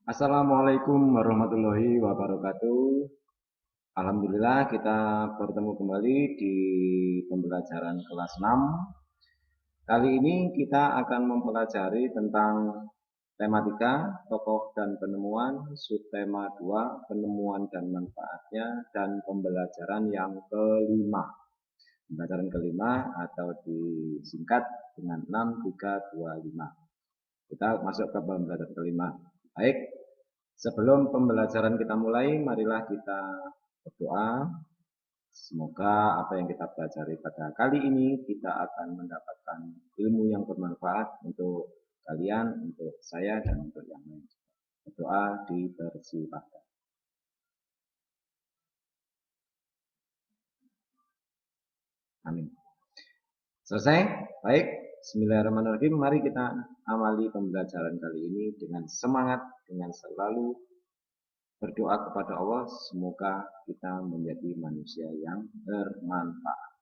Assalamualaikum warahmatullahi wabarakatuh. Alhamdulillah kita bertemu kembali di pembelajaran kelas 6. Kali ini kita akan mempelajari tentang tematika tokoh dan penemuan, subtema 2 penemuan dan manfaatnya, dan pembelajaran yang kelima. Pembelajaran kelima atau disingkat dengan 6325. Kita masuk ke pembelajaran kelima. Baik, sebelum pembelajaran kita mulai, marilah kita berdoa. Semoga apa yang kita pelajari pada kali ini kita akan mendapatkan ilmu yang bermanfaat untuk kalian, untuk saya, dan untuk yang lain. Berdoa dipersilahkan. Amin. Selesai? Baik. Bismillahirrahmanirrahim. Mari kita amali pembelajaran kali ini dengan semangat, dengan selalu berdoa kepada Allah, semoga kita menjadi manusia yang bermanfaat.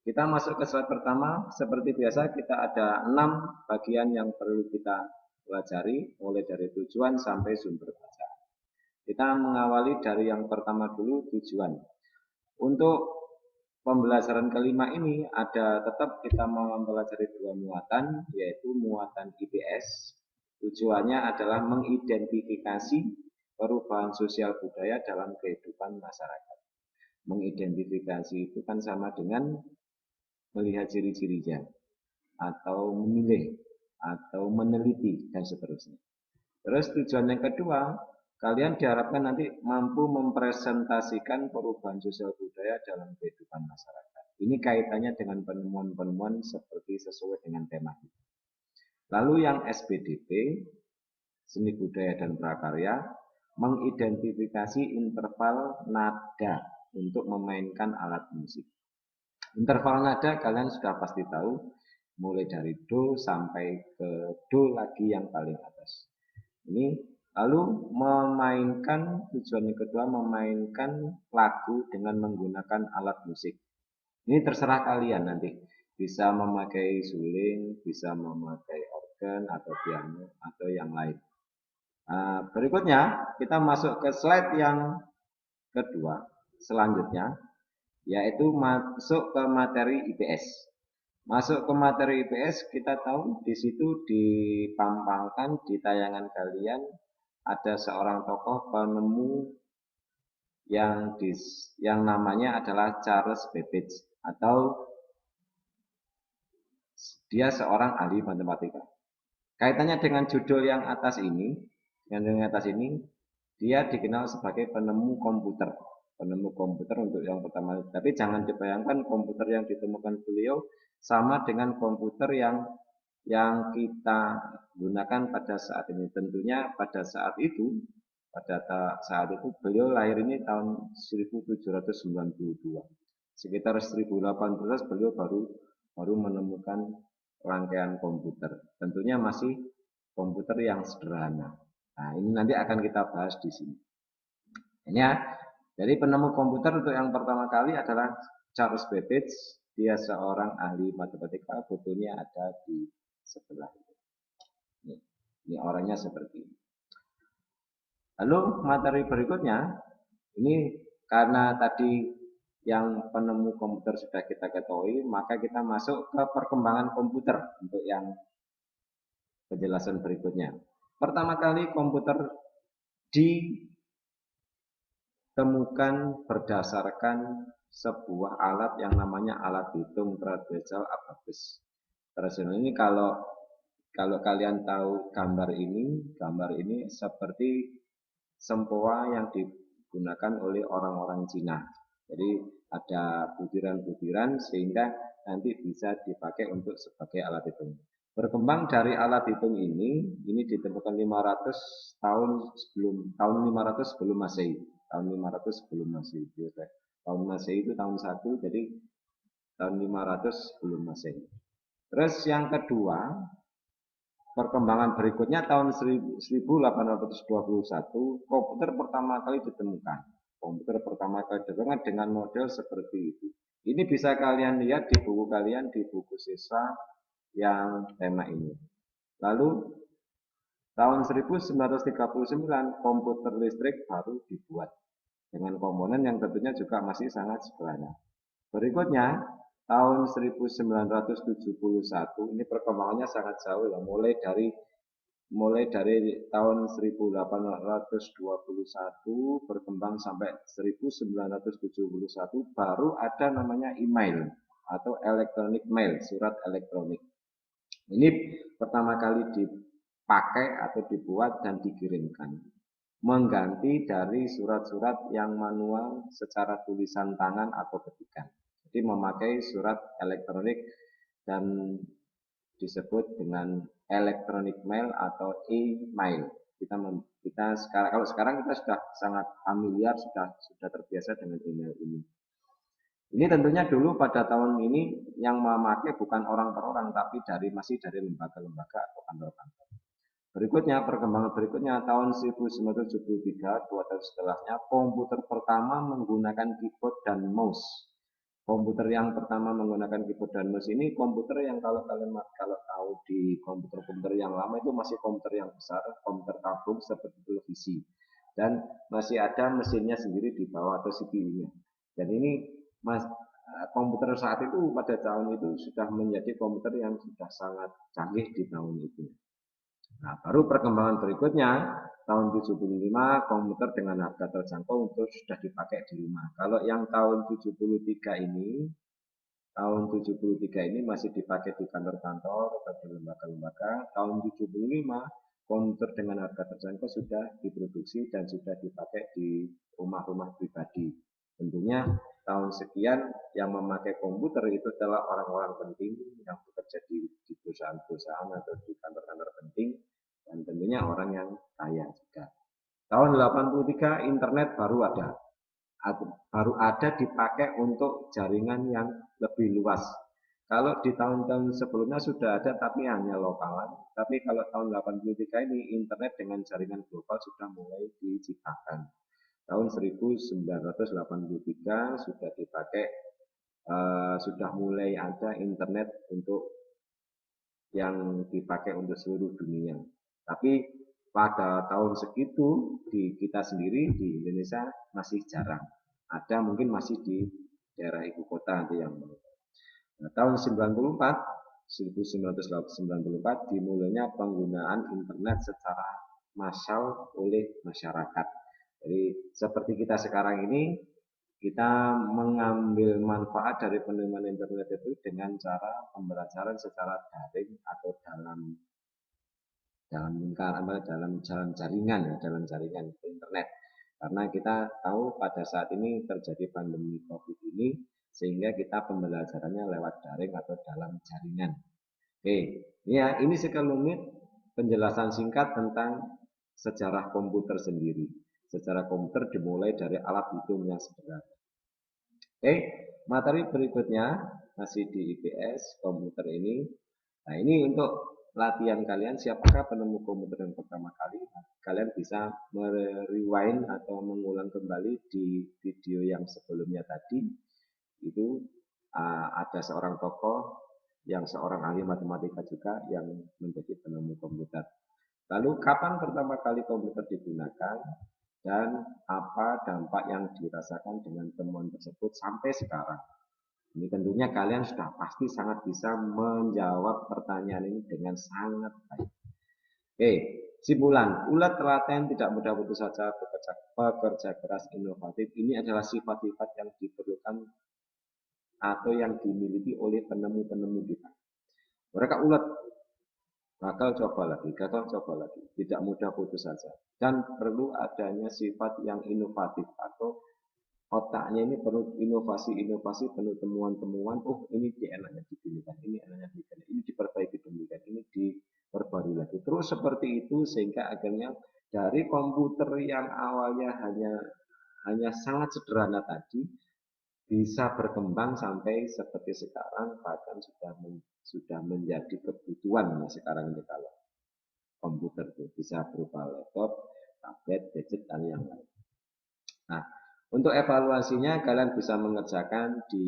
Kita masuk ke slide pertama. Seperti biasa kita ada 6 bagian yang perlu kita pelajari, mulai dari tujuan sampai sumber bacaan. Kita mengawali dari yang pertama dulu, tujuan. Untuk pembelajaran kelima ini ada tetap kita mempelajari 2 muatan, yaitu muatan IPS. Tujuannya adalah mengidentifikasi perubahan sosial budaya dalam kehidupan masyarakat. Mengidentifikasi itu kan sama dengan melihat ciri-cirinya, atau memilih, atau meneliti, dan seterusnya. Terus tujuan yang kedua, kalian diharapkan nanti mampu mempresentasikan perubahan sosial budaya dalam kehidupan masyarakat. Ini kaitannya dengan penemuan-penemuan seperti sesuai dengan tema kita. Lalu yang SBDP, seni budaya dan prakarya, mengidentifikasi interval nada untuk memainkan alat musik. Interval nada kalian sudah pasti tahu, mulai dari do sampai ke do lagi yang paling atas. Ini lalu memainkan, tujuan yang kedua memainkan lagu dengan menggunakan alat musik. Ini terserah kalian nanti, bisa memakai suling, bisa memakai organ atau piano atau yang lain. Nah, berikutnya kita masuk ke slide yang kedua, selanjutnya, yaitu masuk ke materi IPS. Masuk ke materi IPS, kita tahu di situ dipampangkan di tayangan kalian ada seorang tokoh penemu yang namanya adalah Charles Babbage, atau dia seorang ahli matematika. Kaitannya dengan judul yang atas ini, dia dikenal sebagai penemu komputer. Penemu komputer untuk yang pertama. Tapi jangan dibayangkan komputer yang ditemukan beliau sama dengan komputer yang kita gunakan pada saat ini. Tentunya pada saat itu beliau lahir ini tahun 1792. Sekitar 1018 beliau baru menemukan rangkaian komputer. Tentunya masih komputer yang sederhana. Nah, ini nanti akan kita bahas di sini. Ini ya. Jadi penemu komputer untuk yang pertama kali adalah Charles Babbage. Dia seorang ahli matematika. Fotonya ada di sebelah ini. Ini orangnya seperti ini. Lalu materi berikutnya, ini karena tadi yang penemu komputer sudah kita ketahui, maka kita masuk ke perkembangan komputer untuk yang penjelasan berikutnya. Pertama kali komputer ditemukan berdasarkan sebuah alat yang namanya alat hitung tradisional abacus. Tradisional ini kalau kalian tahu gambar ini seperti sempoa yang digunakan oleh orang-orang Cina. Jadi ada butiran-butiran sehingga nanti bisa dipakai untuk sebagai alat hitung. Berkembang dari alat hitung ini ditemukan 500 tahun 500 sebelum Masehi. Tahun 500 sebelum Masehi. Tahun Masehi itu tahun 1, jadi tahun 500 sebelum Masehi. Terus yang kedua, perkembangan berikutnya tahun 1821 komputer pertama kali ditemukan. Komputer pertama kali ditemukan dengan model seperti itu. Ini bisa kalian lihat di buku kalian, di buku siswa yang tema ini. Lalu Tahun 1939 komputer listrik baru dibuat dengan komponen yang tentunya juga masih sangat sederhana. Berikutnya, tahun 1971 ini perkembangannya sangat jauh ya, mulai dari tahun 1821 berkembang sampai 1971 baru ada namanya email atau electronic mail, surat elektronik. Ini pertama kali dipakai atau dibuat dan dikirimkan, mengganti dari surat-surat yang manual secara tulisan tangan atau ketikan. Jadi memakai surat elektronik dan disebut dengan electronic mail atau e-mail. Kita sekarang, kalau sekarang kita sudah sangat familiar, sudah terbiasa dengan email ini. Ini tentunya dulu pada tahun ini yang memakai bukan orang per orang, tapi masih dari lembaga-lembaga atau kantor-kantor. Berikutnya, perkembangan berikutnya tahun 1973, 2 tahun setelahnya, komputer pertama menggunakan keyboard dan mouse. Komputer yang pertama menggunakan keyboard dan mouse ini komputer yang kalau tahu di komputer-komputer yang lama itu masih komputer yang besar, komputer tabung seperti televisi, dan masih ada mesinnya sendiri di bawah atau CPU-nya. Dan ini komputer saat itu pada tahun itu sudah menjadi komputer yang sudah sangat canggih di tahun itu. Nah, baru perkembangan berikutnya tahun 75 komputer dengan harga terjangkau untuk sudah dipakai di rumah. Kalau yang tahun 73 ini, masih dipakai di kantor-kantor atau di lembaga-lembaga. Tahun 75 komputer dengan harga terjangkau sudah diproduksi dan sudah dipakai di rumah-rumah pribadi. Tentunya tahun sekian yang memakai komputer itu adalah orang-orang penting yang bekerja di perusahaan-perusahaan atau di kantor-kantor penting, dan tentunya orang yang kaya juga. Tahun 83 internet baru ada dipakai untuk jaringan yang lebih luas. Kalau di tahun-tahun sebelumnya sudah ada tapi hanya lokalan. Tapi kalau tahun 83 ini internet dengan jaringan global sudah mulai diciptakan. Tahun 1983 sudah dipakai, sudah mulai ada internet yang dipakai untuk seluruh dunia. Tapi pada tahun segitu di kita sendiri di Indonesia masih jarang. Ada mungkin masih di daerah ibu kota nanti yang tahun 1994 dimulainya penggunaan internet secara massal oleh masyarakat. Jadi seperti kita sekarang ini, kita mengambil manfaat dari penerimaan internet itu dengan cara pembelajaran secara daring atau dalam jaringan internet. Karena kita tahu pada saat ini terjadi pandemi COVID ini, sehingga kita pembelajarannya lewat daring atau dalam jaringan. Oke, ini sekelumit penjelasan singkat tentang sejarah komputer sendiri. Sejarah komputer dimulai dari alat hitung yang sederhana. Oke, materi berikutnya masih di IPS komputer ini. Nah, ini untuk latihan kalian, siapakah penemu komputer yang pertama kali. Kalian bisa merewind atau mengulang kembali di video yang sebelumnya tadi. Itu ada seorang tokoh yang seorang ahli matematika juga yang menjadi penemu komputer. Lalu kapan pertama kali komputer digunakan dan apa dampak yang dirasakan dengan temuan tersebut sampai sekarang. Ini tentunya kalian sudah pasti sangat bisa menjawab pertanyaan ini dengan sangat baik. Oke, simpulan. Ulat telaten tidak mudah putus asa, bekerja keras, inovatif. Ini adalah sifat-sifat yang diperlukan atau yang dimiliki oleh penemu-penemu kita. Mereka ulat, gagal coba lagi, tidak mudah putus asa. Dan perlu adanya sifat yang inovatif atau otaknya ini perlu inovasi, penuh temuan-temuan. Oh, ini enaknya dipilihkan, ini enaknya dipilihkan, ini diperbaiki demikian, ini diperbarui lagi. Terus seperti itu sehingga akhirnya dari komputer yang awalnya hanya sangat sederhana tadi bisa berkembang sampai seperti sekarang, bahkan sudah menjadi kebutuhan sekarang ini. Kalau komputer itu bisa berupa laptop, tablet, gadget, dan yang lain. Nah, untuk evaluasinya kalian bisa mengerjakan di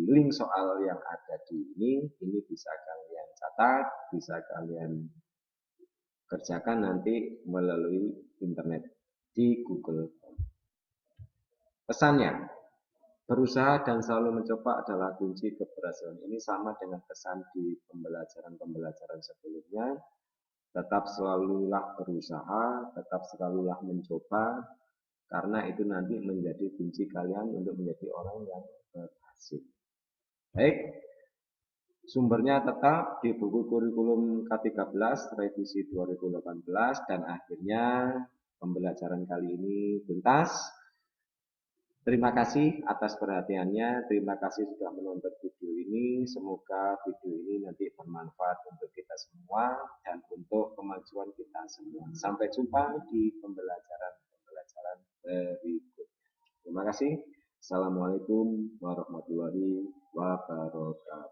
link soal yang ada di ini bisa kalian catat, bisa kalian kerjakan nanti melalui internet di Google. Pesannya, berusaha dan selalu mencoba adalah kunci keberhasilan. Ini sama dengan pesan di pembelajaran-pembelajaran sebelumnya. Tetap selalulah berusaha, tetap selalulah mencoba, karena itu nanti menjadi kunci kalian untuk menjadi orang yang berhasil. Baik, sumbernya tetap di buku kurikulum K13 revisi 2018 dan akhirnya pembelajaran kali ini tuntas. Terima kasih atas perhatiannya, terima kasih sudah menonton video ini, semoga video ini nanti bermanfaat untuk kita semua dan untuk kemajuan kita semua. Sampai jumpa di pembelajaran-pembelajaran berikut. Terima kasih. Assalamualaikum warahmatullahi wabarakatuh.